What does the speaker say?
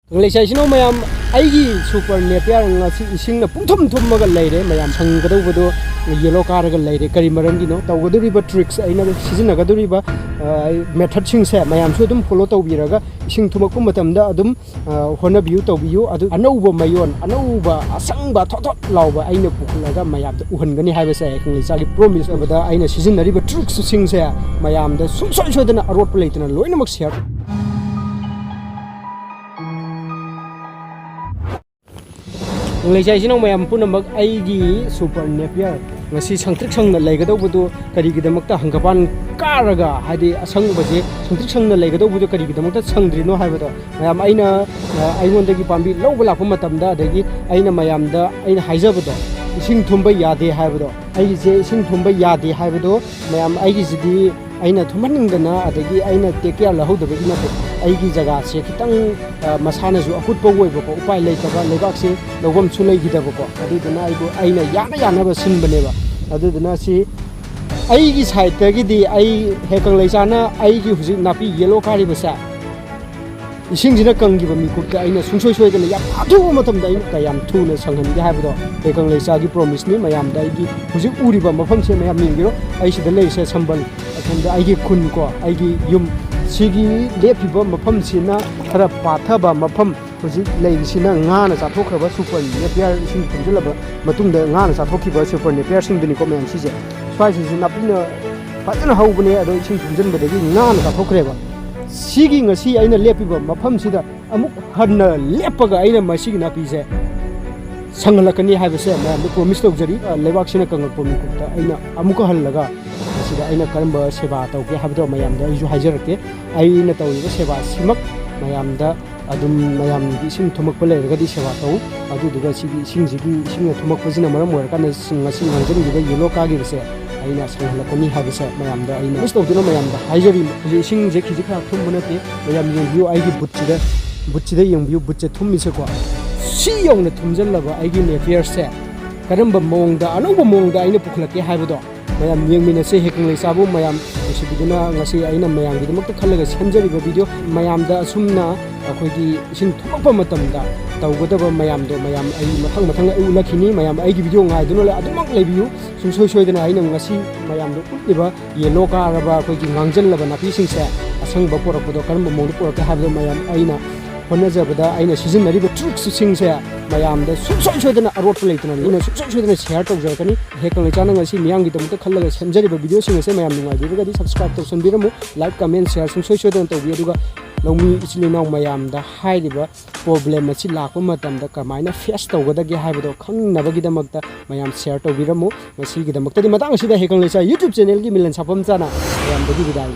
Kangleicha sino mayam aigi Supernapier ngasi isingna pungthum thummaga leire mayam sanggadawbado yellow karaga leire kari maramgino tawgaduriba tricks aina sizinnagaduriba method singse mayam su adum follow tawbiraga ising thumakku matamda adum honabiyu tawbiyu adu anauba mayon anauba asangba thot lawba aina pukhulaga mayamda uhangani haibase Kangleicha gi promise abada aina sizinnariba tricks singse mayamda sumsoi sodana arot leitana loinamak share Kangleicha sino mayam pumnamak aigi Supernapier ngasi sangtrik sangna legadawbudu karigidamakta hangkapan karaga hadi asangbaje sangtrik sangna legadawbudu karigidamakta sangdrino haibado mayam aina aingondagi pambi lawba lakpa matamda adagi aina mayamda aina haijabado ising thumba yade haibado aigi je ising thumba yade haibado mayam aigi jidi aina thumaningdana adagi aina tekia lahudabagi nate aigi jaga se kitang masana ju akutpa woibako upai leitaba lebak se logom chu leigidabako aduduna aigo aina yana ba sinbaneba aduduna si aigi side tagi di ai Kangleicha na aigi huji napi yellow kari basa isingjina kanggiba mikupta aina sungsoi soidana ya athu matamda aina kayam thuna sanghangi haibado Kangleicha gi promise ni mayamda aigi huji uriba mafam se mayam mingiro ai sida leise sambal athanda aigi khun ko aigi yum sigi lepiba mafam sina khara pathaba mafam huji leisina ngana chathokraba Supernapier sing thunjulaba matungda ngana chathokkiba Supernapier sing dini ko mayam sije swaisi napina fajana haubane ado sing thunjanbadagi ngana chathokraba sigi ngasi aina lepiba mafam sida amuk hanna lepaga aina masigi napise sangalakani haibase mayam promise tawjari lebak sina kangakpo mikupta aina amuka hallaga sida aina karamba seba tawke habdo mayamda aiju haijarake aina tawriba seba simak mayamda adum mayam ising thumakpa leiragadi seba taw aduduga sigi isingjigi isingna thumakpajina maram oirkana ngasi nganjariba yellow kagi base aina sangalakani habase mayamda aina mistawduna mayamda haijari isingje khiji khara thumbunate mayam yengbiu aigi butchida yengbiu butche thummise ko si yongna thumjallaba aigi napier se karamba mongda anauba mongda aina pukhlake haibado mayam yengminase Kangleicha bu mayam sibiduna ngasi aina mayamgidamakta khallaga semjariba video mayamda asumna akhoigi ising thumakpa matamda tawgadaba mayamdo mayam ai mathang ai ulakhini mayam aigi video ngaiduna le adumak lebiyu sungsoi soidana aina ngasi mayamdo utliba yellow karaba akhoigi ngangjallaba napi singse asangba porakpodo karamba mongda porakka habdo mayam aina honajabada aina sizinnariba tricks singse mayamda sungsoi soidana arot leitana ina sungsoi soidana share tawjarakani Kangleicha na ngasi miyamgidamukta khallaga semjariba video singse mayam nungaibiragadi subscribe tawsanbiramo like comment share sungsoi soidana tawbi aduga lawmi ichilinaw mayamda hairiba problem achi lakpa matamda kamaina face tawgadagi haibado khangnabagidamukta mayam share tawbiramo ngasigidamukta di matang asida Kangleicha YouTube channel gi milan sapam chana mayamdagi bidai